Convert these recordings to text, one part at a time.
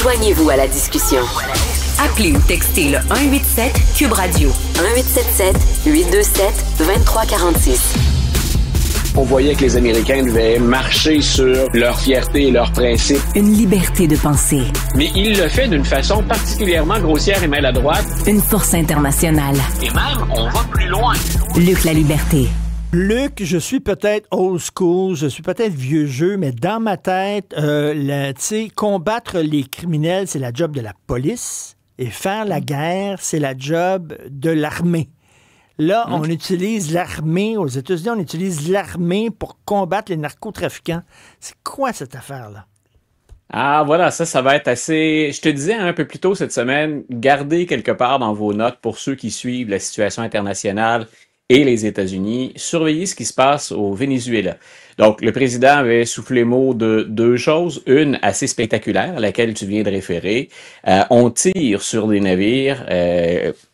Joignez-vous à la discussion. Appelez ou textez le 187 Cube Radio 1877-827-2346. On voyait que les Américains devaient marcher sur leur fierté et leurs principes. Une liberté de penser. Mais il le fait d'une façon particulièrement grossière et maladroite. Une force internationale. Et même, on va plus loin. Luc La Liberté. Luc, je suis peut-être old school, je suis peut-être vieux jeu, mais dans ma tête, combattre les criminels, c'est la job de la police. Et faire la guerre, c'est la job de l'armée. Là, on utilise l'armée, aux États-Unis, on utilise l'armée pour combattre les narcotrafiquants. C'est quoi cette affaire-là? Ah, voilà, ça va être assez... Je te disais un peu plus tôt cette semaine, gardez quelque part dans vos notes pour ceux qui suivent la situation internationale et les États-Unis, surveillez ce qui se passe au Venezuela. Donc, le président avait soufflé mot de deux choses. Une assez spectaculaire, à laquelle tu viens de référer. On tire sur des navires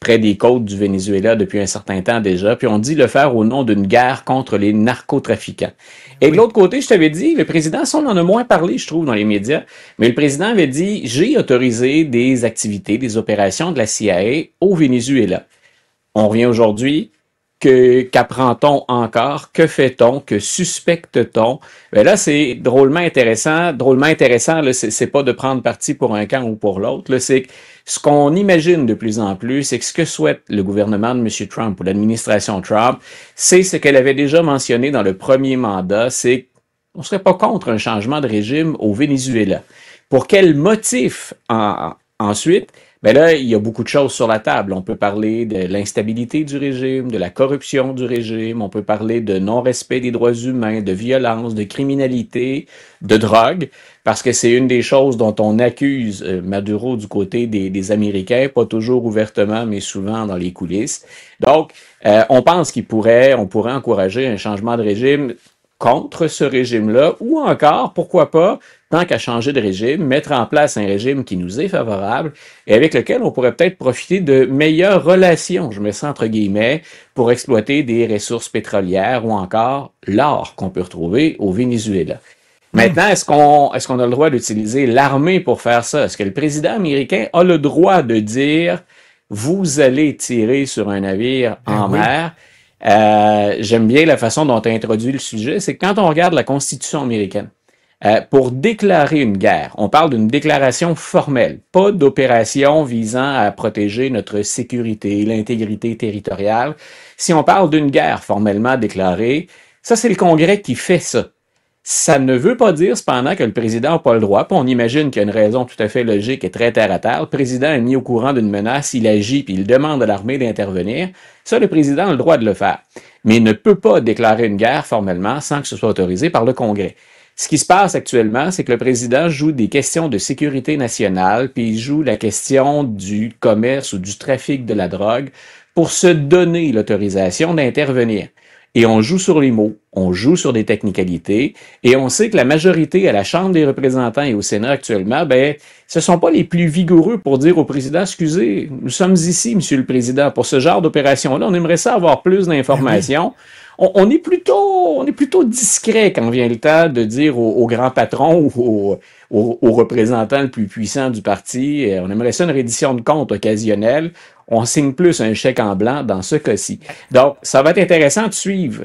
près des côtes du Venezuela depuis un certain temps déjà, puis on dit le faire au nom d'une guerre contre les narcotrafiquants. Et de l'autre côté, je t'avais dit, le président, ça on en a moins parlé, je trouve, dans les médias, mais le président avait dit, j'ai autorisé des activités, des opérations de la CIA au Venezuela. On revient aujourd'hui. Qu'apprend-on encore? Que fait-on? Que suspecte-t-on? Ben là, c'est drôlement intéressant. Là, c'est pas de prendre parti pour un camp ou pour l'autre. Là, c'est ce qu'on imagine de plus en plus, c'est que ce que souhaite le gouvernement de M. Trump ou l'administration Trump, c'est ce qu'elle avait déjà mentionné dans le premier mandat, c'est qu'on serait pas contre un changement de régime au Venezuela. Pour quel motif ensuite? Ben là, il y a beaucoup de choses sur la table. On peut parler de l'instabilité du régime, de la corruption du régime, on peut parler de non-respect des droits humains, de violence, de criminalité, de drogue, parce que c'est une des choses dont on accuse Maduro du côté des Américains, pas toujours ouvertement, mais souvent dans les coulisses. Donc, on pense on pourrait encourager un changement de régime contre ce régime-là, ou encore, pourquoi pas, tant qu'à changer de régime, mettre en place un régime qui nous est favorable et avec lequel on pourrait peut-être profiter de meilleures relations, je mets ça entre guillemets, pour exploiter des ressources pétrolières ou encore l'or qu'on peut retrouver au Venezuela. Maintenant, est-ce qu'on a le droit d'utiliser l'armée pour faire ça? Est-ce que le président américain a le droit de dire « vous allez tirer sur un navire en mer » J'aime bien la façon dont tu as introduit le sujet, c'est que quand on regarde la Constitution américaine, pour déclarer une guerre, on parle d'une déclaration formelle, pas d'opération visant à protéger notre sécurité, l'intégrité territoriale. Si on parle d'une guerre formellement déclarée, ça c'est le Congrès qui fait ça. Ça ne veut pas dire cependant que le président n'a pas le droit, puis on imagine qu'il y a une raison tout à fait logique et très terre à terre. Le président est mis au courant d'une menace, il agit, puis il demande à l'armée d'intervenir. Ça, le président a le droit de le faire. Mais il ne peut pas déclarer une guerre formellement sans que ce soit autorisé par le Congrès. Ce qui se passe actuellement, c'est que le président joue des questions de sécurité nationale, puis il joue la question du commerce ou du trafic de la drogue pour se donner l'autorisation d'intervenir. Et on joue sur les mots, on joue sur des technicalités, et on sait que la majorité à la Chambre des représentants et au Sénat actuellement, ce sont pas les plus vigoureux pour dire au président, excusez, nous sommes ici, monsieur le président, pour ce genre d'opération-là, on aimerait ça avoir plus d'informations. On est plutôt discret quand vient le temps de dire au grand patron ou au représentant le plus puissant du parti, on aimerait ça une reddition de compte occasionnelle. On signe plus un chèque en blanc dans ce cas-ci. Donc, ça va être intéressant de suivre,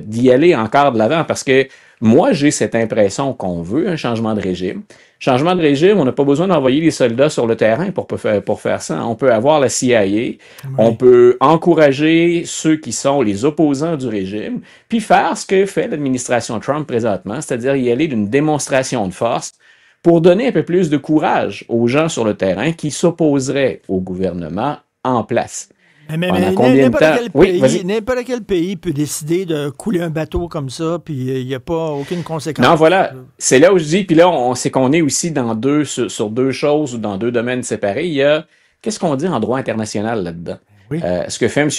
d'y aller encore de l'avant parce que moi, j'ai cette impression qu'on veut un changement de régime. Changement de régime, on n'a pas besoin d'envoyer les soldats sur le terrain pour faire ça. On peut avoir la CIA, on peut encourager ceux qui sont les opposants du régime, puis faire ce que fait l'administration Trump présentement, c'est-à-dire y aller d'une démonstration de force pour donner un peu plus de courage aux gens sur le terrain qui s'opposeraient au gouvernement en place. Mais n'importe quel pays peut décider de couler un bateau comme ça, puis il n'y a pas aucune conséquence. Non, voilà. C'est là où je dis, puis là, on sait qu'on est aussi sur deux choses ou dans deux domaines séparés. Il y a, qu'est-ce qu'on dit en droit international là-dedans? Oui. Ce que fait M.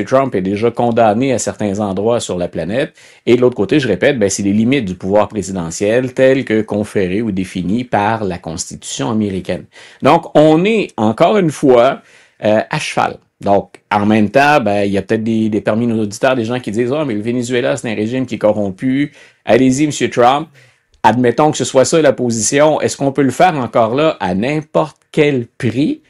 Trump est déjà condamné à certains endroits sur la planète. Et de l'autre côté, je répète, c'est les limites du pouvoir présidentiel telles que conférées ou définies par la Constitution américaine. Donc, on est, encore une fois, à cheval. Donc, en même temps, il y a peut-être des parmi nos auditeurs, des gens qui disent « Ah, mais le Venezuela, c'est un régime qui est corrompu. Allez-y, M. Trump. » admettons que ce soit ça la position, est-ce qu'on peut le faire encore là à n'importe quel prix?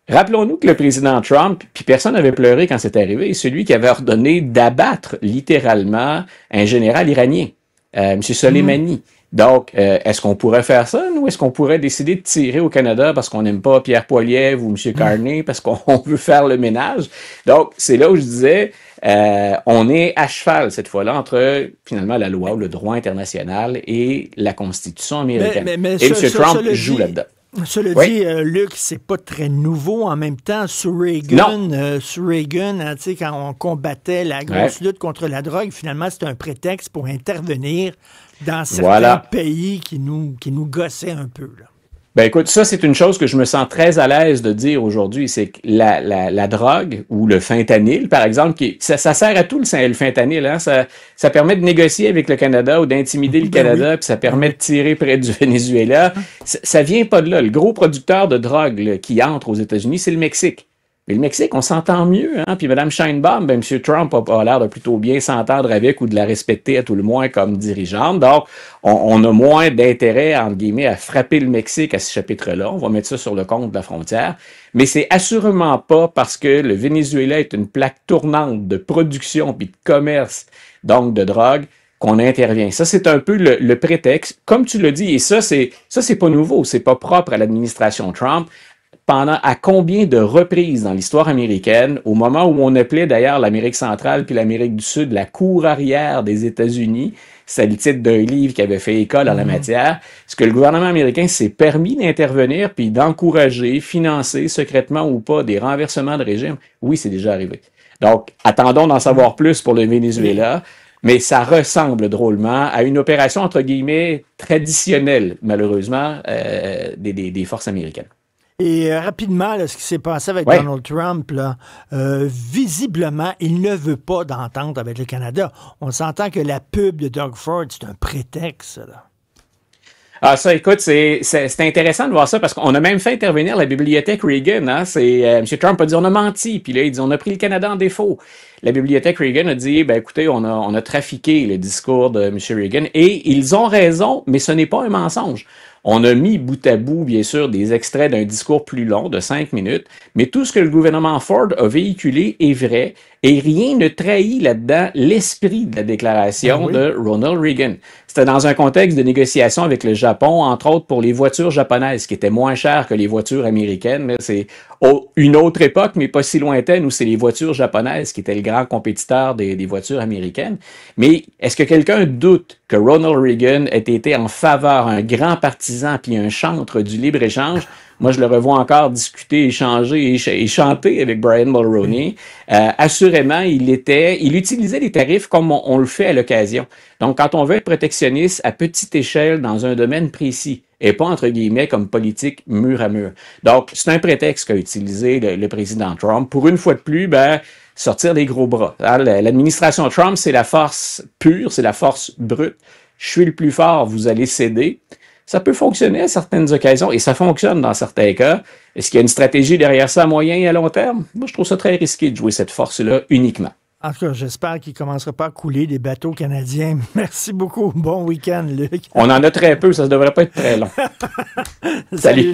Rappelons-nous que le président Trump, puis personne n'avait pleuré quand c'est arrivé, est celui qui avait ordonné d'abattre littéralement un général iranien, M. Soleimani. Donc, est-ce qu'on pourrait faire ça, nous? Est-ce qu'on pourrait décider de tirer au Canada parce qu'on n'aime pas Pierre Poilievre ou M. Carney, parce qu'on veut faire le ménage? Donc, c'est là où je disais, on est à cheval cette fois-là entre, finalement, la loi ou le droit international et la Constitution américaine. Et M. Trump joue là-dedans. Cela dit, Luc, c'est pas très nouveau. En même temps, sous Reagan, quand on combattait la grosse lutte contre la drogue, finalement, c'était un prétexte pour intervenir dans certains pays qui nous gossaient un peu, là. Ben écoute, ça c'est une chose que je me sens très à l'aise de dire aujourd'hui, c'est que la drogue ou le fentanyl, par exemple, ça sert à tout le fentanyl, hein? Ça permet de négocier avec le Canada ou d'intimider le Canada, puis ça permet de tirer près du Venezuela. Ça vient pas de là. Le gros producteur de drogue là, qui entre aux États-Unis, c'est le Mexique. Mais le Mexique, on s'entend mieux, hein? Puis Mme Sheinbaum, ben, M. Trump a l'air de plutôt bien s'entendre avec ou de la respecter à tout le moins comme dirigeante. Donc, on a moins d'intérêt, entre guillemets, à frapper le Mexique à ce chapitre-là. On va mettre ça sur le compte de la frontière. Mais c'est assurément pas parce que le Venezuela est une plaque tournante de production puis de commerce, donc de drogue, qu'on intervient. Ça, c'est un peu le prétexte. Comme tu l'as dit, et ça, c'est pas nouveau, c'est pas propre à l'administration Trump. Pendant à combien de reprises dans l'histoire américaine, au moment où on appelait d'ailleurs l'Amérique centrale puis l'Amérique du Sud la cour arrière des États-Unis, c'est le titre d'un livre qui avait fait école en la matière, ce que le gouvernement américain s'est permis d'intervenir puis d'encourager, financer, secrètement ou pas, des renversements de régime, oui, c'est déjà arrivé. Donc, attendons d'en savoir plus pour le Venezuela, mais ça ressemble drôlement à une opération, entre guillemets, traditionnelle, malheureusement, des forces américaines. Et rapidement, là, ce qui s'est passé avec Donald Trump, là, visiblement, il ne veut pas d'entente avec le Canada. On s'entend que la pub de Doug Ford, c'est un prétexte, là. Ah, ça, écoute, c'est intéressant de voir ça parce qu'on a même fait intervenir la bibliothèque Reagan. Hein? M. Trump a dit on a menti, puis là, il dit on a pris le Canada en défaut. La bibliothèque Reagan a dit ben écoutez, on a trafiqué le discours de M. Reagan et ils ont raison, mais ce n'est pas un mensonge. On a mis bout à bout, bien sûr, des extraits d'un discours plus long de 5 minutes, mais tout ce que le gouvernement Ford a véhiculé est vrai et rien ne trahit là-dedans l'esprit de la déclaration de Ronald Reagan. C'était dans un contexte de négociation avec le Japon, entre autres pour les voitures japonaises, qui étaient moins chères que les voitures américaines. C'est une autre époque, mais pas si lointaine, où c'est les voitures japonaises qui étaient le grand compétiteur des voitures américaines. Mais est-ce que quelqu'un doute que Ronald Reagan ait été en faveur, un grand partisan puis un chantre du libre-échange? Moi, je le revois encore discuter, échanger et chanter avec Brian Mulroney. Assurément, il utilisait les tarifs comme on le fait à l'occasion. Donc, quand on veut être protectionniste à petite échelle dans un domaine précis, et pas, entre guillemets, comme politique mur à mur. Donc, c'est un prétexte qu'a utilisé le président Trump. Pour une fois de plus, sortir des gros bras. L'administration Trump, c'est la force pure, c'est la force brute. Je suis le plus fort, vous allez céder. Ça peut fonctionner à certaines occasions et ça fonctionne dans certains cas. Est-ce qu'il y a une stratégie derrière ça à moyen et à long terme? Moi, je trouve ça très risqué de jouer cette force-là uniquement. En tout cas, j'espère qu'il ne commencera pas à couler des bateaux canadiens. Merci beaucoup. Bon week-end, Luc. On en a très peu, ça ne devrait pas être très long. Salut.